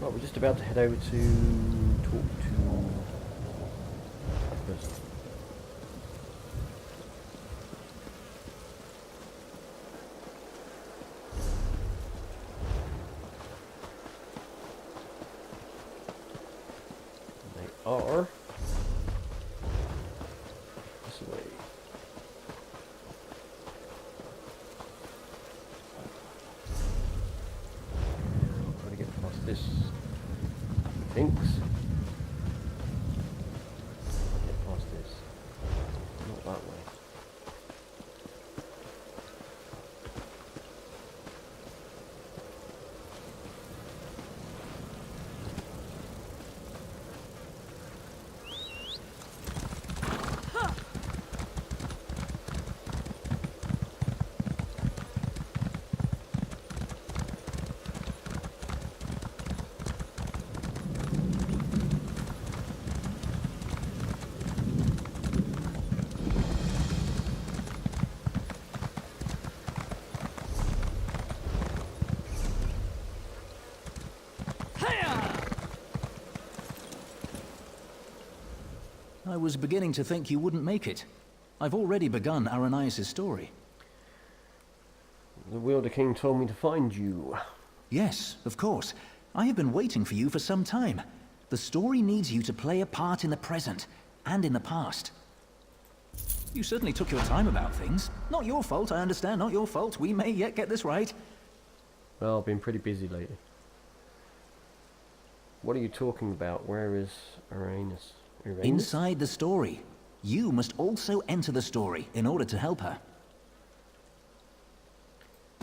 Well, we're just about to head over to talk to the person. They are this way. Got to get past this. Thinks. Get past this. Not that way. I was beginning to think you wouldn't make it. I've already begun Aranias' story. The Wielder King told me to find you. Yes, of course. I have been waiting for you for some time. The story needs you to play a part in the present and in the past. You certainly took your time about things. Not your fault, I understand, not your fault. We may yet get this right. Well, I've been pretty busy lately. What are you talking about? Where is Uranus? Inside the story. You must also enter the story in order to help her.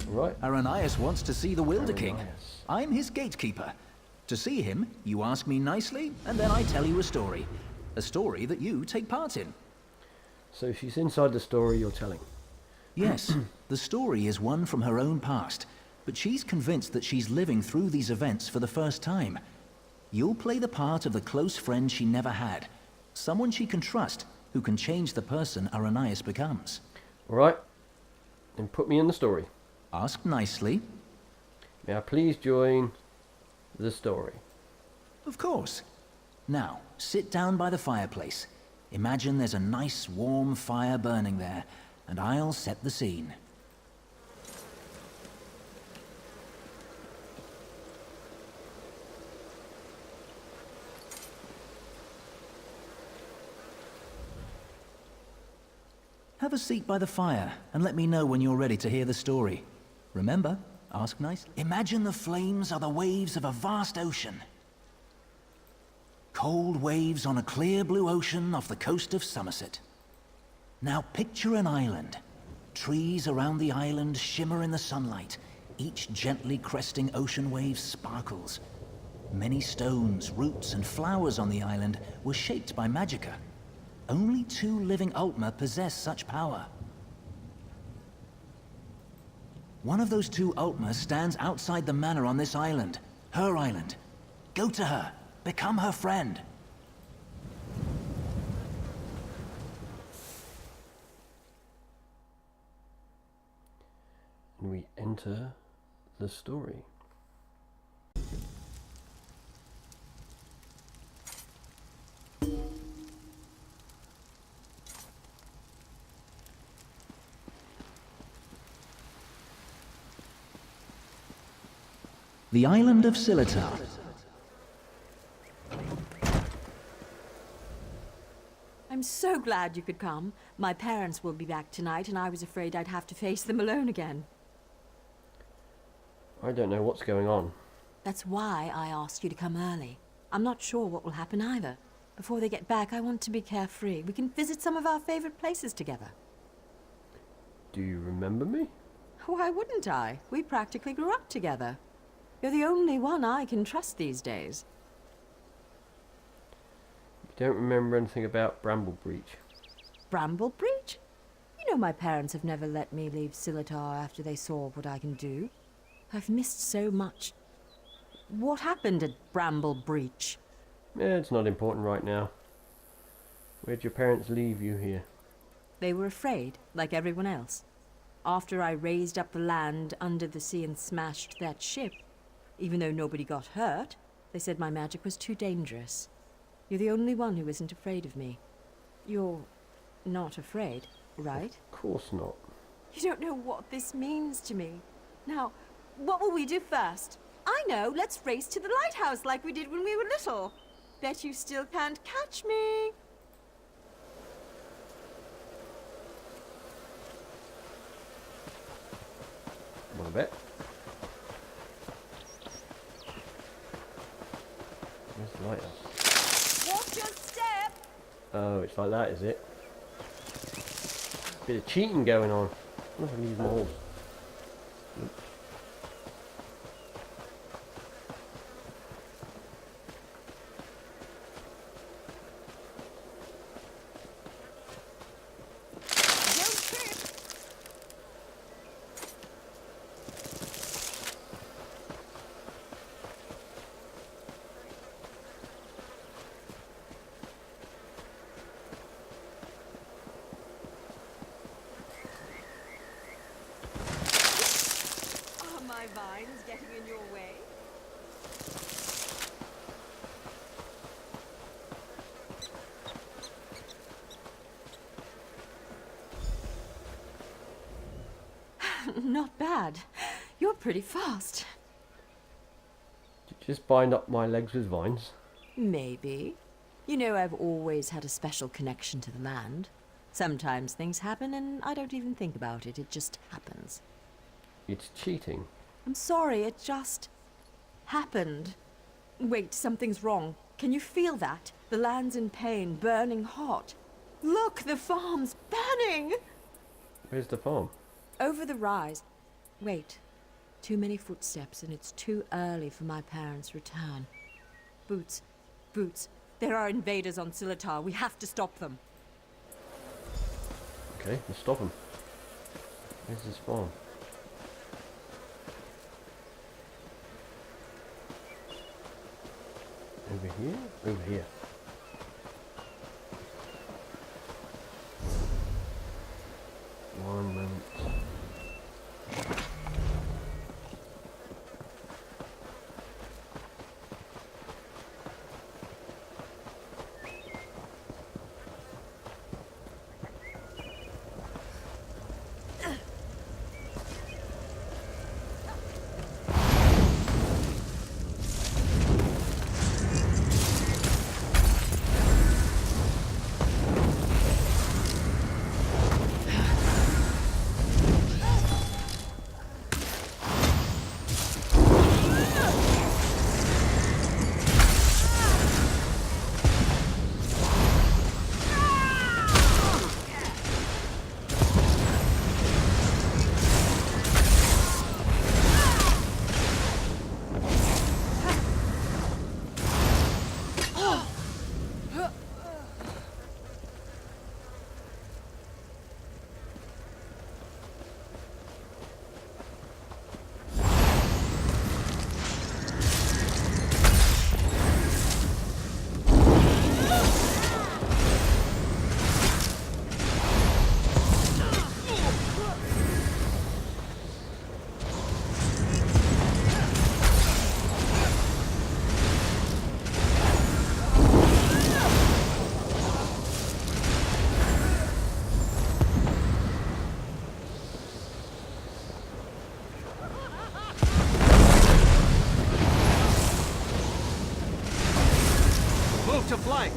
Right. Aranias wants to see the Wielder King. Aranias. I'm his gatekeeper. To see him, you ask me nicely, and then I tell you a story. A story that you take part in. So she's inside the story you're telling. Yes, the story is one from her own past, but she's convinced that she's living through these events for the first time. You'll play the part of the close friend she never had. Someone she can trust, who can change the person Aranias becomes. Alright. Then put me in the story. Ask nicely. May I please join the story? Of course. Now, sit down by the fireplace. Imagine there's a nice warm fire burning there, and I'll set the scene. Have a seat by the fire, and let me know when you're ready to hear the story. Remember, ask nicely. Imagine the flames are the waves of a vast ocean. Cold waves on a clear blue ocean off the coast of Somerset. Now picture an island. Trees around the island shimmer in the sunlight. Each gently cresting ocean wave sparkles. Many stones, roots, and flowers on the island were shaped by magicka. Only 2 living Ultima possess such power. One of those 2 Ultima stands outside the manor on this island. Her island. Go to her. Become her friend. And we enter the story. The island of Silatar. I'm so glad you could come. My parents will be back tonight, and I was afraid I'd have to face them alone again. I don't know what's going on. That's why I asked you to come early. I'm not sure what will happen either. Before they get back, I want to be carefree. We can visit some of our favorite places together. Do you remember me? Why wouldn't I? We practically grew up together. You're the only one I can trust these days. You don't remember anything about Bramble Breach? Bramble Breach? You know my parents have never let me leave Silatar after they saw what I can do. I've missed so much. What happened at Bramble Breach? It's not important right now. Where'd your parents leave you here? They were afraid, like everyone else. After I raised up the land under the sea and smashed that ship, even though nobody got hurt, They said my magic was too dangerous. You're the only one who isn't afraid of me. You're not afraid, right? Of course not. You don't know what this means to me. Now, what will we do first? I know, let's race to the lighthouse like we did when we were little. Bet you still can't catch me. Want a bet? Where's the lighthouse? Watch your step! Oh, it's like that, is it? Bit of cheating going on. I'm not gonna use my horse. Are my vines getting in your way? Not bad. You're pretty fast. Did you just bind up my legs with vines? Maybe. You know, I've always had a special connection to the land. Sometimes things happen and I don't even think about it. It just happens. It's cheating. I'm sorry, it just happened. Wait, something's wrong. Can you feel that? The land's in pain, burning hot. Look, the farm's burning! Where's the farm? Over the rise. Wait. Too many footsteps and it's too early for my parents' return. Boots. Boots. There are invaders on Silatar. We have to stop them. Okay, let's stop them. Where's this farm? Over here? Over here. One moment. To flank.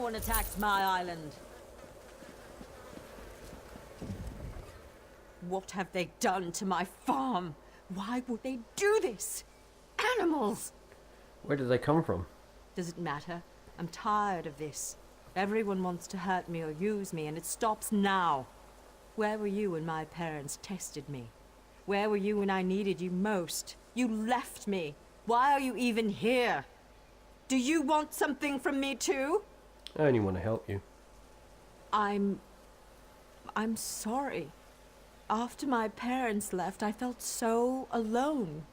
one attacked my island. What have they done to my farm? Why would they do this? Animals! Where did they come from? Does it matter? I'm tired of this. Everyone wants to hurt me or use me, and it stops now. Where were you when my parents tested me? Where were you when I needed you most? You left me. Why are you even here? Do you want something from me too? I only want to help you. I'm sorry. After my parents left, I felt so alone.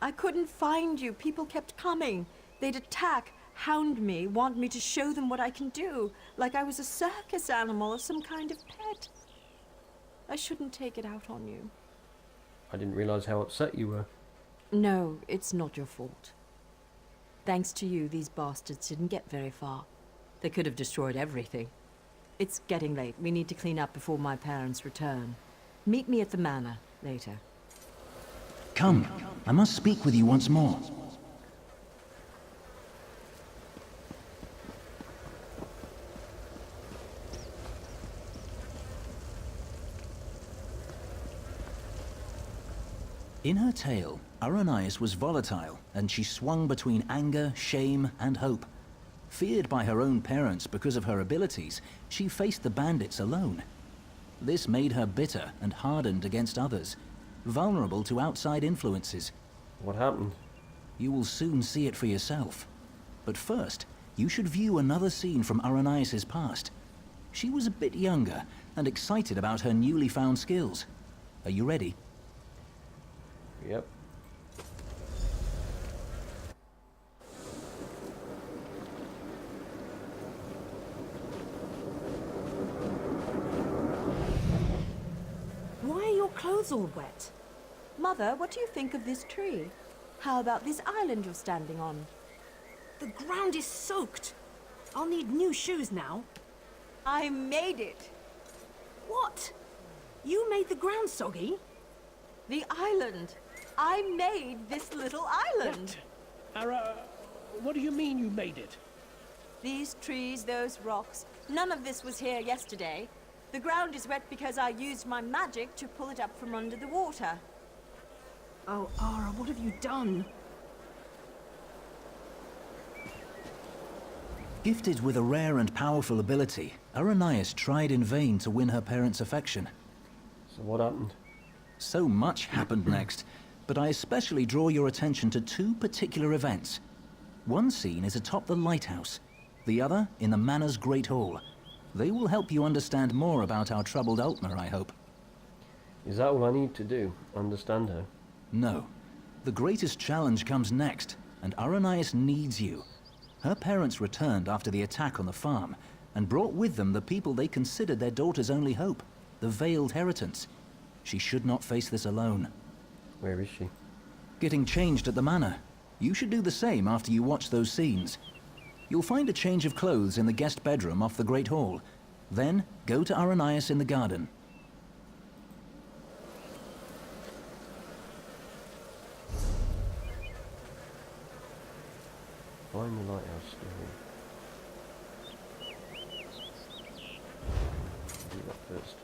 I couldn't find you. People kept coming. They'd attack, hound me, want me to show them what I can do, like I was a circus animal or some kind of pet. I shouldn't take it out on you. I didn't realize how upset you were. No, it's not your fault. Thanks to you, these bastards didn't get very far. They could have destroyed everything. It's getting late. We need to clean up before my parents return. Meet me at the manor later. Come, I must speak with you once more. In her tale, Aranias was volatile, and she swung between anger, shame, and hope. Feared by her own parents because of her abilities, she faced the bandits alone. This made her bitter and hardened against others, vulnerable to outside influences. What happened? You will soon see it for yourself. But first, you should view another scene from Aranias' past. She was a bit younger and excited about her newly found skills. Are you ready? Yep. Why are your clothes all wet? Mother, what do you think of this tree? How about this island you're standing on? The ground is soaked. I'll need new shoes now. I made it. What? You made the ground soggy? The island. I made this little island. Ara, what do you mean you made it? These trees, those rocks. None of this was here yesterday. The ground is wet because I used my magic to pull it up from under the water. Oh, Ara, what have you done? Gifted with a rare and powerful ability, Aranias tried in vain to win her parents' affection. So what happened? So much happened next, but I especially draw your attention to two particular events. One scene is atop the lighthouse, the other in the manor's great hall. They will help you understand more about our troubled Altmer, I hope. Is that all I need to do? Understand her? No. The greatest challenge comes next, and Aranias needs you. Her parents returned after the attack on the farm, and brought with them the people they considered their daughter's only hope, the Veiled Heritance. She should not face this alone. Where is she? Getting changed at the manor. You should do the same after you watch those scenes. You'll find a change of clothes in the guest bedroom off the Great Hall. Then, go to Aranias in the garden. Find the lighthouse story. Do that first.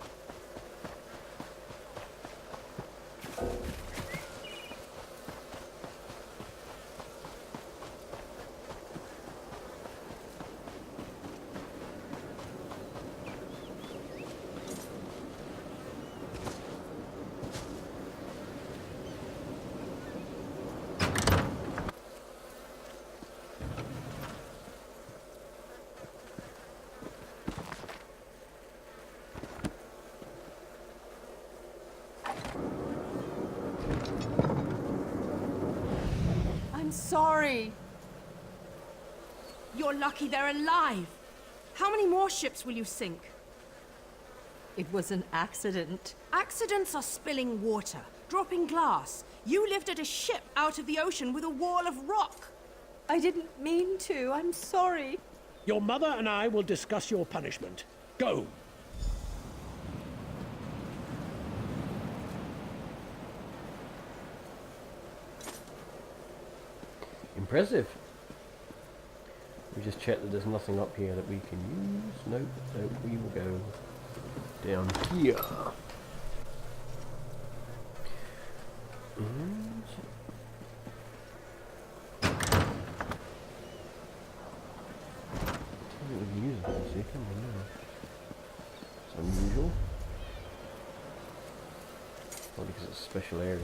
I'm sorry. You're lucky they're alive. How many more ships will you sink? It was an accident. Accidents are spilling water, dropping glass. You lifted a ship out of the ocean with a wall of rock. I didn't mean to. I'm sorry. Your mother and I will discuss your punishment. Go. Impressive. We just check that there's nothing up here that we can use. Nope, nope, we will go down here. And we can use it, see, come on now. It's unusual. Probably because it's a special area.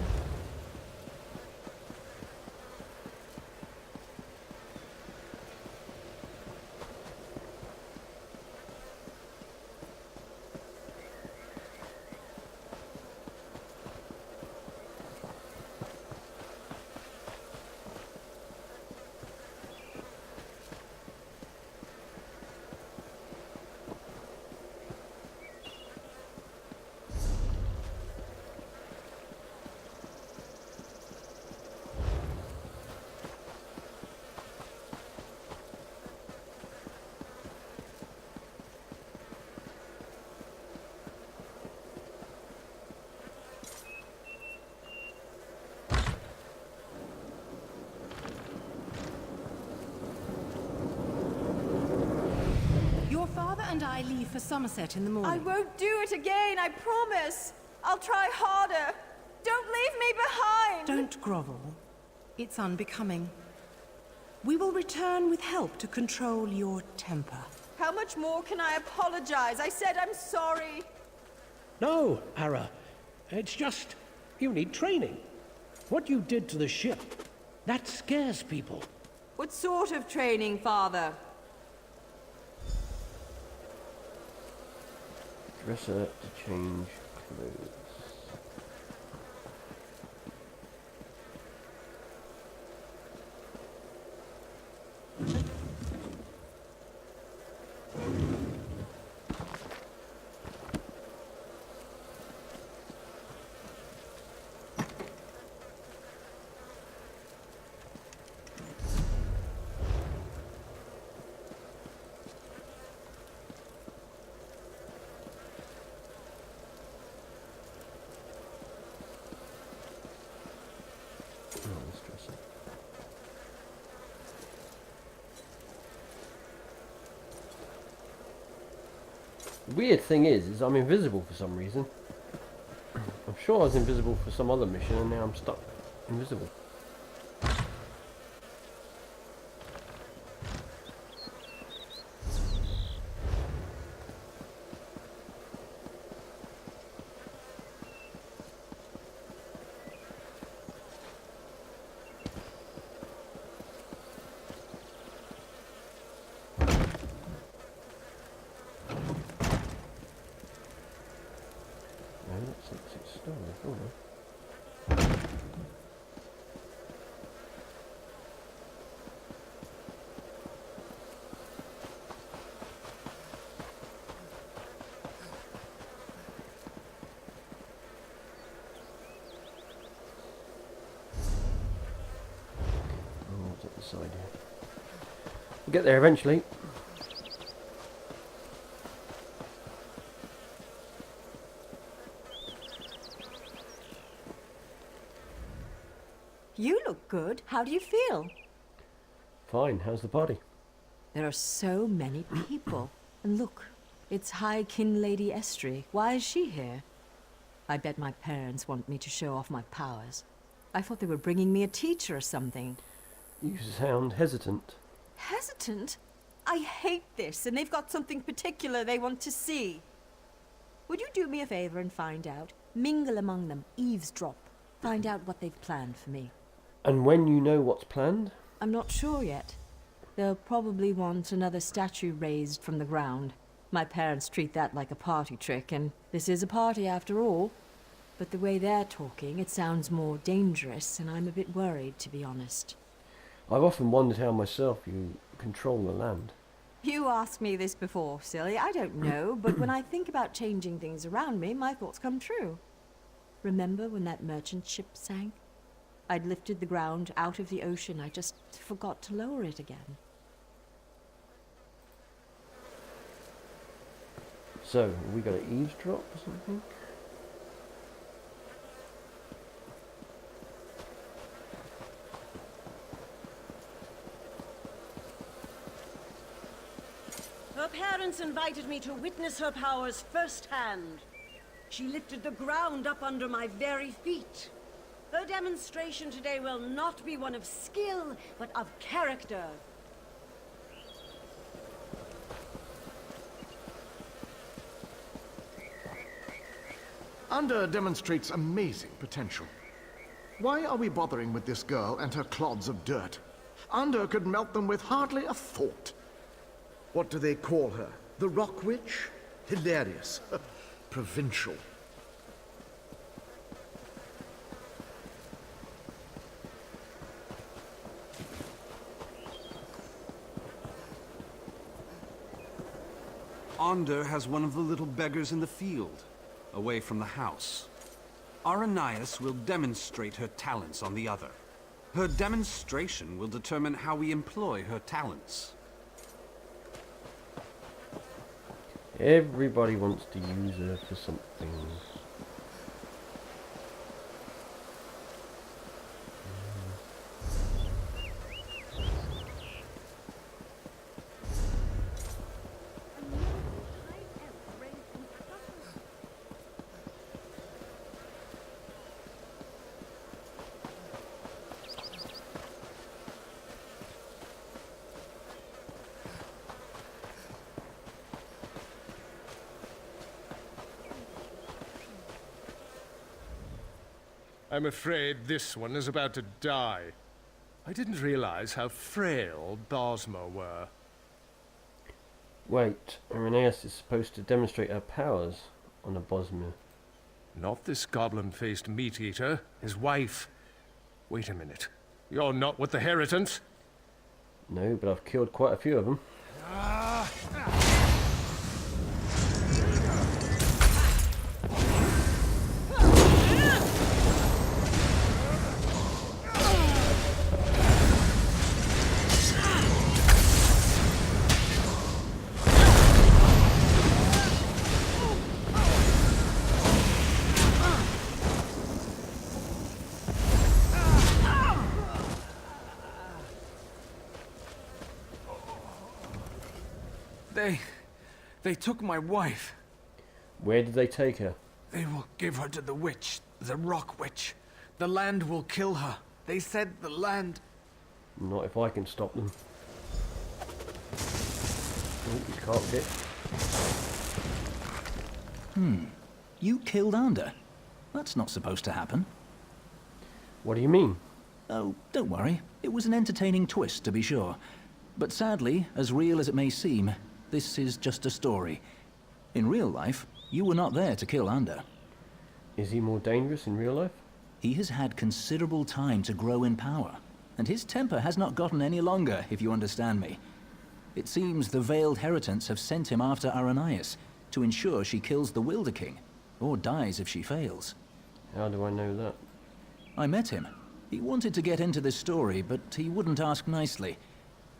Your father and I leave for Somerset in the morning. I won't do it again, I promise. I'll try harder. Don't leave me behind. Don't grovel. It's unbecoming. We will return with help to control your temper. How much more can I apologize? I said I'm sorry. No, Ara. It's just... you need training. What you did to the ship, that scares people. What sort of training, Father? Dress her up to change clothes. The weird thing is I'm invisible for some reason. I'm sure I was invisible for some other mission and now I'm stuck invisible. Side here. We'll get there eventually. You look good. How do you feel? Fine, how's the party? There are so many people. And look, it's High Kin Lady Estrie. Why is she here? I bet my parents want me to show off my powers. I thought they were bringing me a teacher or something. You sound hesitant. Hesitant? I hate this, and they've got something particular they want to see. Would you do me a favor and find out? Mingle among them, eavesdrop. Find out what they've planned for me. And when you know what's planned? I'm not sure yet. They'll probably want another statue raised from the ground. My parents treat that like a party trick, and this is a party after all. But the way they're talking, it sounds more dangerous, and I'm a bit worried, to be honest. I've often wondered how myself you control the land. You asked me this before, silly. I don't know, but when I think about changing things around me, my thoughts come true. Remember when that merchant ship sank? I'd lifted the ground out of the ocean. I just forgot to lower it again. So, we got to eavesdrop or something? Her parents invited me to witness her powers firsthand. She lifted the ground up under my very feet. Her demonstration today will not be one of skill, but of character. Anda demonstrates amazing potential. Why are we bothering with this girl and her clods of dirt? Anda could melt them with hardly a thought. What do they call her? The Rock Witch? Hilarious. Provincial. Anda has one of the little beggars in the field, away from the house. Aranias will demonstrate her talents on the other. Her demonstration will determine how we employ her talents. Everybody wants to use her for something. I'm afraid this one is about to die. I didn't realize how frail Bosma were. Wait, Irenaeus is supposed to demonstrate her powers on a Bosma. Not this goblin-faced meat-eater, his wife. Wait a minute. You're not with the Heritants? No, but I've killed quite a few of them. They took my wife. Where did they take her? They will give her to the witch, the Rock Witch. The land will kill her. They said the land... Not if I can stop them. Oh, you can't get. You killed Anda? That's not supposed to happen. What do you mean? Oh, don't worry. It was an entertaining twist, to be sure. But sadly, as real as it may seem, this is just a story. In real life, you were not there to kill Anda. Is he more dangerous in real life? He has had considerable time to grow in power, and his temper has not gotten any longer, if you understand me. It seems the Veiled Heritants have sent him after Aranias to ensure she kills the Wilder King, or dies if she fails. How do I know that? I met him. He wanted to get into this story, but he wouldn't ask nicely.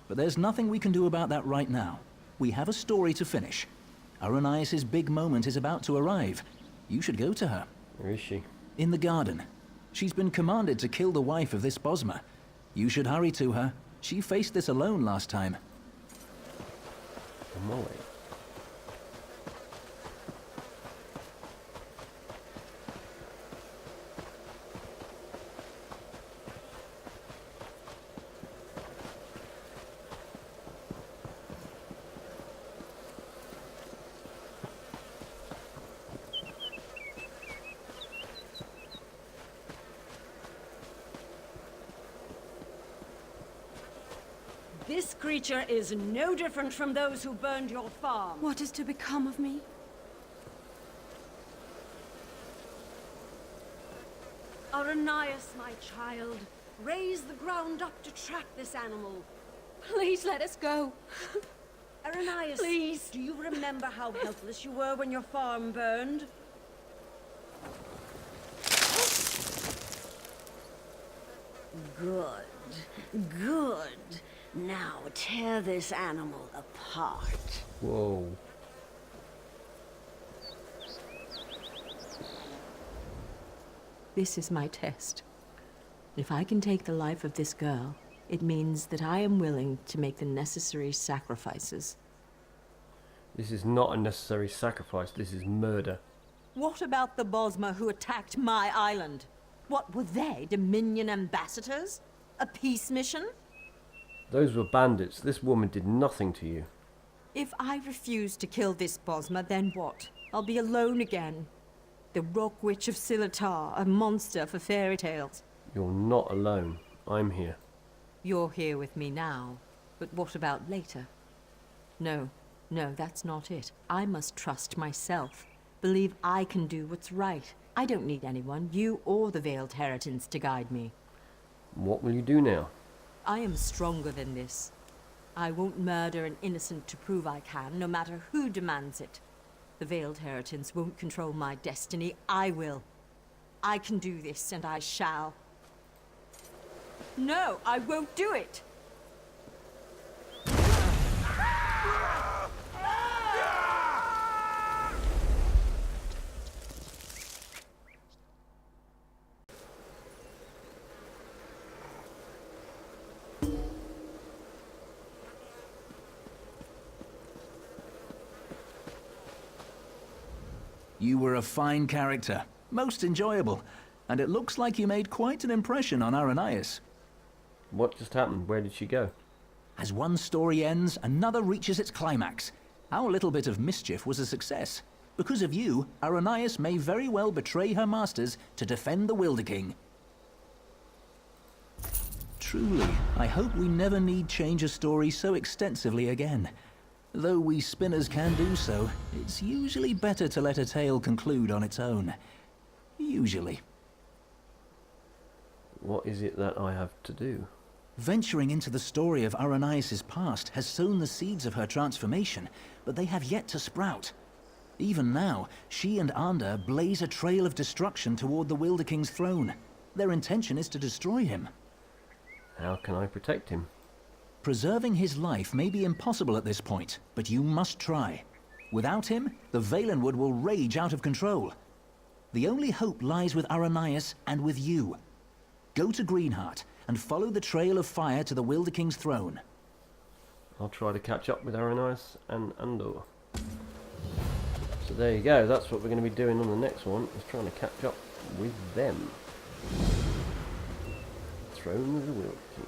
But there's nothing we can do about that right now. We have a story to finish. Aranias' big moment is about to arrive. You should go to her. Where is she? In the garden. She's been commanded to kill the wife of this Bosma. You should hurry to her. She faced this alone last time. On my way. This creature is no different from those who burned your farm. What is to become of me? Aranias, my child, raise the ground up to track this animal. Please let us go. Aranias, Please. do you remember how helpless you were when your farm burned? Good. Good. Now tear this animal apart. Whoa. This is my test. If I can take the life of this girl, it means that I am willing to make the necessary sacrifices. This is not a necessary sacrifice, this is murder. What about the Bosmer who attacked my island? What were they, Dominion ambassadors? A peace mission? Those were bandits. This woman did nothing to you. If I refuse to kill this Bosmer, then what? I'll be alone again. The Rock Witch of Silatar, a monster for fairy tales. You're not alone. I'm here. You're here with me now, but what about later? No, that's not it. I must trust myself. Believe I can do what's right. I don't need anyone, you or the Veiled Heritance, to guide me. What will you do now? I am stronger than this. I won't murder an innocent to prove I can, no matter who demands it. The Veiled Heritance won't control my destiny. I will. I can do this, and I shall. No, I won't do it! You were a fine character, most enjoyable, and it looks like you made quite an impression on Aranias. What just happened? Where did she go? As one story ends, another reaches its climax. Our little bit of mischief was a success. Because of you, Aranias may very well betray her masters to defend the Wilder King. Truly, I hope we never need change a story so extensively again. Though we spinners can do so, it's usually better to let a tale conclude on its own. Usually. What is it that I have to do? Venturing into the story of Aranias' past has sown the seeds of her transformation, but they have yet to sprout. Even now, she and Ander blaze a trail of destruction toward the Wilder King's throne. Their intention is to destroy him. How can I protect him? Preserving his life may be impossible at this point, but you must try. Without him, the Valenwood will rage out of control. The only hope lies with Aranias and with you. Go to Greenheart and follow the trail of fire to the Wilder King's throne. I'll try to catch up with Aranias and Andor. So there you go, that's what we're going to be doing on the next one, is trying to catch up with them. Throne of the Wilder King.